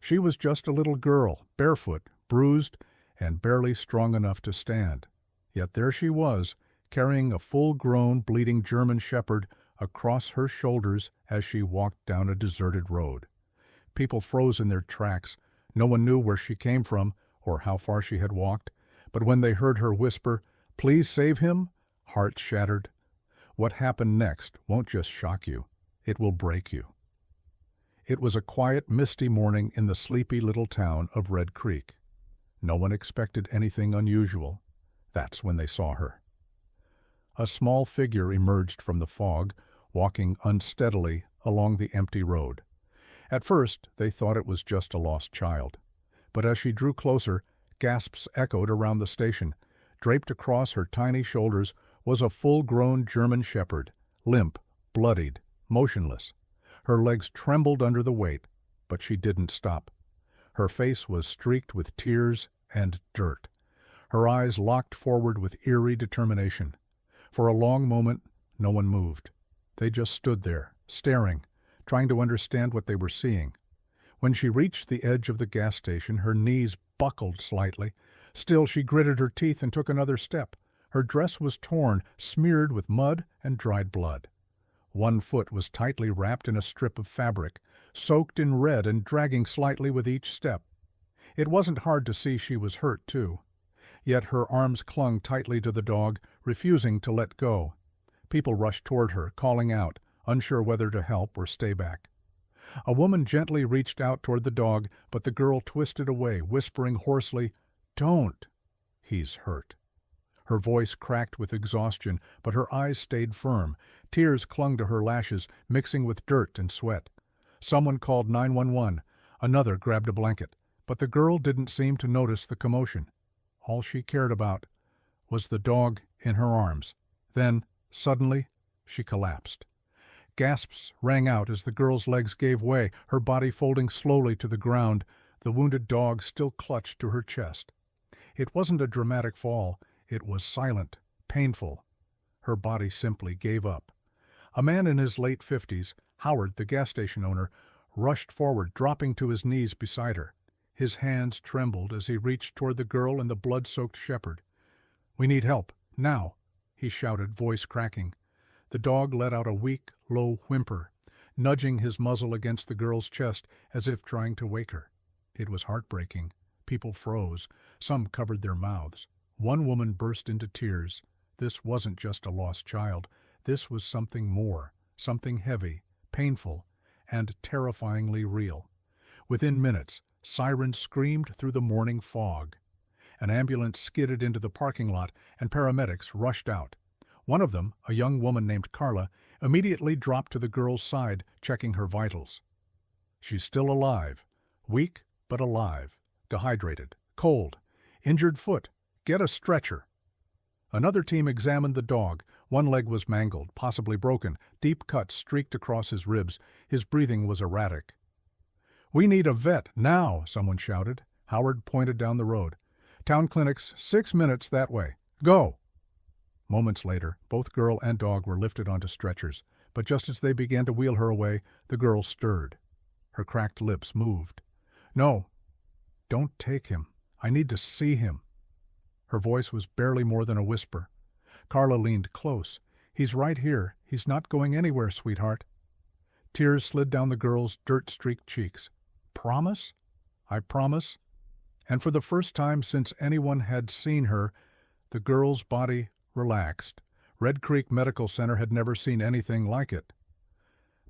She was just a little girl, barefoot, bruised, and barely strong enough to stand. Yet there she was, carrying a full-grown, bleeding German shepherd across her shoulders as she walked down a deserted road. People froze in their tracks. No one knew where she came from or how far she had walked, but when they heard her whisper, "Please save him," hearts shattered. What happened next won't just shock you, it will break you. It was a quiet, misty morning in the sleepy little town of Red Creek. No one expected anything unusual. That's when they saw her. A small figure emerged from the fog, walking unsteadily along the empty road. At first, they thought it was just a lost child. But as she drew closer, gasps echoed around the station. Draped across her tiny shoulders was a full-grown German shepherd, limp, bloodied, motionless. Her legs trembled under the weight, but she didn't stop. Her face was streaked with tears and dirt. Her eyes locked forward with eerie determination. For a long moment, no one moved. They just stood there, staring, trying to understand what they were seeing. When she reached the edge of the gas station, her knees buckled slightly. Still, she gritted her teeth and took another step. Her dress was torn, smeared with mud and dried blood. One foot was tightly wrapped in a strip of fabric, soaked in red and dragging slightly with each step. It wasn't hard to see she was hurt, too. Yet her arms clung tightly to the dog, refusing to let go. People rushed toward her, calling out, unsure whether to help or stay back. A woman gently reached out toward the dog, but the girl twisted away, whispering hoarsely, "Don't! He's hurt." Her voice cracked with exhaustion, but her eyes stayed firm. Tears clung to her lashes, mixing with dirt and sweat. Someone called 911. Another grabbed a blanket, but the girl didn't seem to notice the commotion. All she cared about was the dog in her arms. Then, suddenly, she collapsed. Gasps rang out as the girl's legs gave way, her body folding slowly to the ground, the wounded dog still clutched to her chest. It wasn't a dramatic fall. It was silent, painful. Her body simply gave up. A man in his late 50s, Howard, the gas station owner, rushed forward, dropping to his knees beside her. His hands trembled as he reached toward the girl and the blood-soaked shepherd. "We need help, now," he shouted, voice cracking. The dog let out a weak, low whimper, nudging his muzzle against the girl's chest as if trying to wake her. It was heartbreaking. People froze. Some covered their mouths. One woman burst into tears. This wasn't just a lost child. This was something more, something heavy, painful, and terrifyingly real. Within minutes, sirens screamed through the morning fog. An ambulance skidded into the parking lot, and paramedics rushed out. One of them, a young woman named Carla, immediately dropped to the girl's side, checking her vitals. She's still alive, weak but alive, dehydrated, cold, injured foot. Get a stretcher. Another team examined the dog. One leg was mangled, possibly broken. Deep cuts streaked across his ribs. His breathing was erratic. "We need a vet, now," someone shouted. Howard pointed down the road. "Town clinic's 6 minutes that way. Go!" Moments later, both girl and dog were lifted onto stretchers, but just as they began to wheel her away, the girl stirred. Her cracked lips moved. "No, don't take him. I need to see him." Her voice was barely more than a whisper. Carla leaned close. "He's right here. He's not going anywhere, sweetheart." Tears slid down the girl's dirt-streaked cheeks. "Promise?" "I promise." And for the first time since anyone had seen her, the girl's body relaxed. Red Creek Medical Center had never seen anything like it.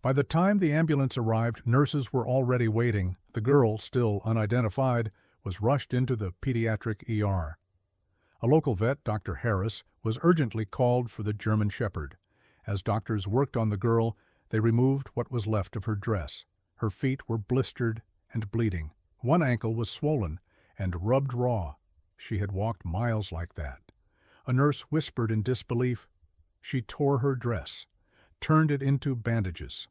By the time the ambulance arrived, nurses were already waiting. The girl, still unidentified, was rushed into the pediatric ER. A local vet, Dr. Harris, was urgently called for the German shepherd. As doctors worked on the girl, they removed what was left of her dress. Her feet were blistered and bleeding. One ankle was swollen and rubbed raw. She had walked miles like that. A nurse whispered in disbelief. She tore her dress, turned it into bandages.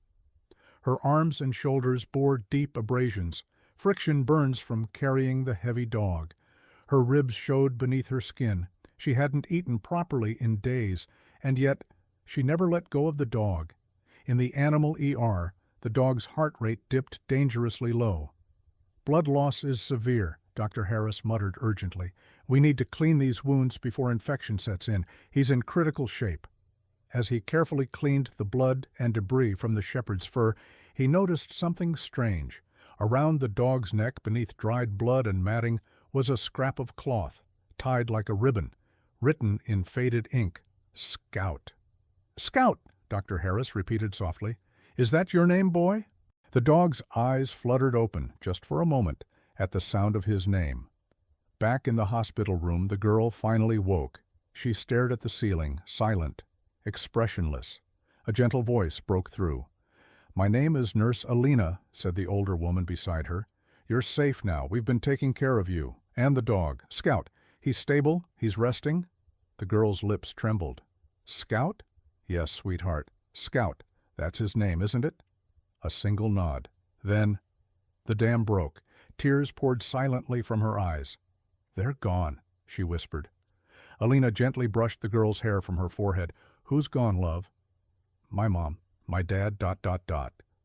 Her arms and shoulders bore deep abrasions, friction burns from carrying the heavy dog. Her ribs showed beneath her skin. She hadn't eaten properly in days, and yet she never let go of the dog. In the animal ER, the dog's heart rate dipped dangerously low. Blood loss is severe, Dr. Harris muttered urgently. We need to clean these wounds before infection sets in. He's in critical shape. As he carefully cleaned the blood and debris from the shepherd's fur, he noticed something strange. Around the dog's neck, beneath dried blood and matting, was a scrap of cloth, tied like a ribbon, written in faded ink, Scout. Scout, Dr. Harris repeated softly. Is that your name, boy? The dog's eyes fluttered open, just for a moment, at the sound of his name. Back in the hospital room, the girl finally woke. She stared at the ceiling, silent, expressionless. A gentle voice broke through. My name is Nurse Alina, said the older woman beside her. You're safe now. We've been taking care of you. And the dog. Scout. He's stable? He's resting? The girl's lips trembled. Scout? Yes, sweetheart. Scout. That's his name, isn't it? A single nod. Then the dam broke. Tears poured silently from her eyes. They're gone, she whispered. Alina gently brushed the girl's hair from her forehead. Who's gone, love? My mom. My dad, ...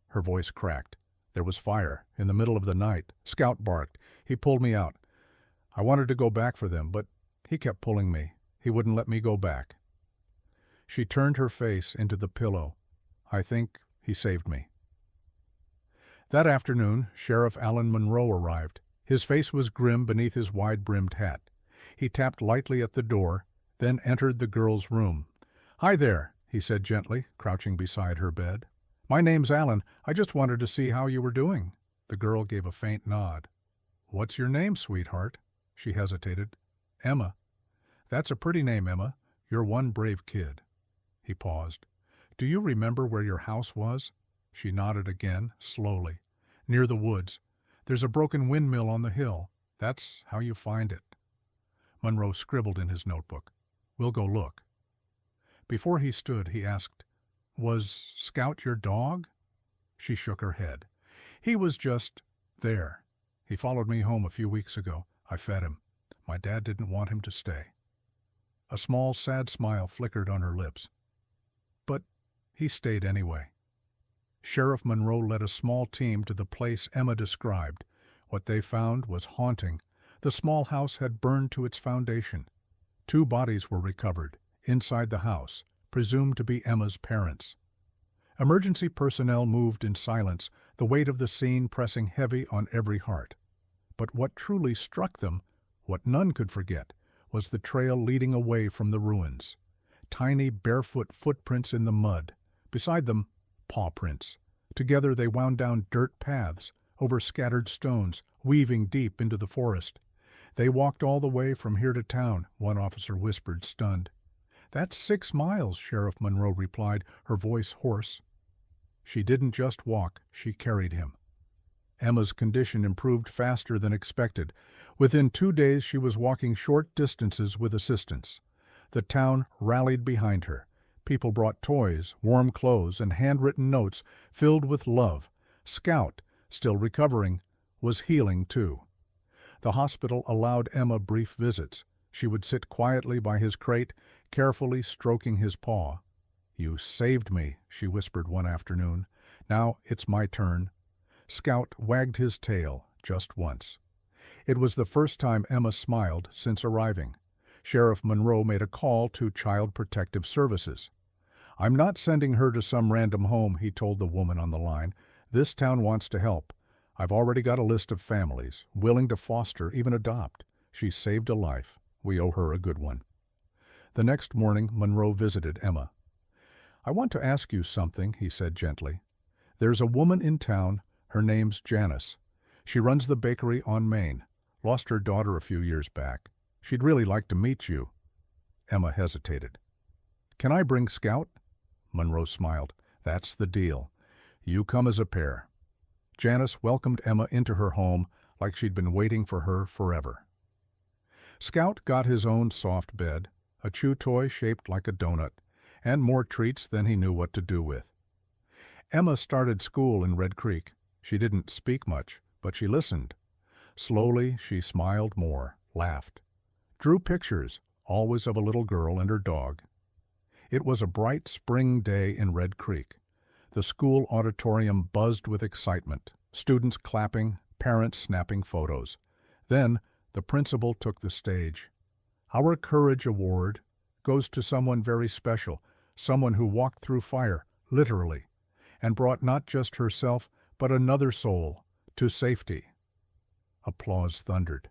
Her voice cracked. There was fire. In the middle of the night. Scout barked. He pulled me out. I wanted to go back for them, but he kept pulling me. He wouldn't let me go back. She turned her face into the pillow. I think he saved me. That afternoon, Sheriff Alan Monroe arrived. His face was grim beneath his wide-brimmed hat. He tapped lightly at the door, then entered the girl's room. Hi there, he said gently, crouching beside her bed. My name's Alan. I just wanted to see how you were doing. The girl gave a faint nod. What's your name, sweetheart? She hesitated. Emma. That's a pretty name, Emma. You're one brave kid. He paused. Do you remember where your house was? She nodded again, slowly. Near the woods. There's a broken windmill on the hill. That's how you find it. Monroe scribbled in his notebook. We'll go look. Before he stood, he asked, Was Scout your dog? She shook her head. He was just there. He followed me home a few weeks ago. I fed him. My dad didn't want him to stay. A small, sad smile flickered on her lips. But he stayed anyway. Sheriff Monroe led a small team to the place Emma described. What they found was haunting. The small house had burned to its foundation. 2 bodies were recovered, inside the house, presumed to be Emma's parents. Emergency personnel moved in silence, the weight of the scene pressing heavy on every heart. But what truly struck them, what none could forget, was the trail leading away from the ruins. Tiny barefoot footprints in the mud. Beside them, paw prints. Together they wound down dirt paths, over scattered stones, weaving deep into the forest. They walked all the way from here to town, one officer whispered, stunned. That's 6 miles, Sheriff Monroe replied, her voice hoarse. She didn't just walk, she carried him. Emma's condition improved faster than expected. Within 2 days she was walking short distances with assistance. The town rallied behind her. People brought toys, warm clothes, and handwritten notes filled with love. Scout, still recovering, was healing too. The hospital allowed Emma brief visits. She would sit quietly by his crate, carefully stroking his paw. You saved me, she whispered one afternoon. Now it's my turn. Scout wagged his tail just once. It was the first time Emma smiled since arriving. Sheriff Monroe made a call to Child Protective Services. I'm not sending her to some random home, he told the woman on the line. This town wants to help. I've already got a list of families, willing to foster, even adopt. She saved a life. We owe her a good one. The next morning, Monroe visited Emma. I want to ask you something, he said gently. There's a woman in town. Her name's Janice. She runs the bakery on Main. Lost her daughter a few years back. She'd really like to meet you. Emma hesitated. Can I bring Scout? Monroe smiled. That's the deal. You come as a pair. Janice welcomed Emma into her home like she'd been waiting for her forever. Scout got his own soft bed, a chew toy shaped like a donut, and more treats than he knew what to do with. Emma started school in Red Creek. She didn't speak much, but she listened. Slowly she smiled more, laughed. Drew pictures, always of a little girl and her dog. It was a bright spring day in Red Creek. The school auditorium buzzed with excitement, students clapping, parents snapping photos. Then the principal took the stage. Our Courage Award goes to someone very special, someone who walked through fire, literally, and brought not just herself, but another soul to safety. Applause thundered.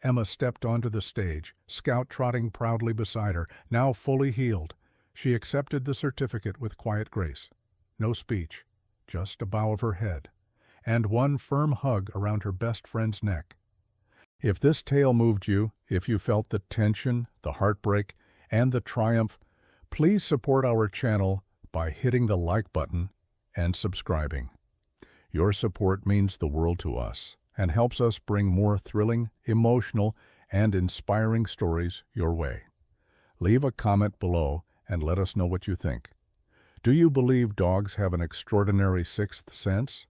Emma stepped onto the stage, Scout trotting proudly beside her, now fully healed. She accepted the certificate with quiet grace. No speech, just a bow of her head, and one firm hug around her best friend's neck. If this tale moved you, if you felt the tension, the heartbreak, and the triumph, please support our channel by hitting the like button and subscribing. Your support means the world to us and helps us bring more thrilling, emotional, and inspiring stories your way. Leave a comment below and let us know what you think. Do you believe dogs have an extraordinary sixth sense?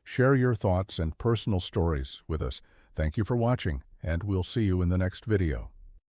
Share your thoughts and personal stories with us. Thank you for watching, and we'll see you in the next video.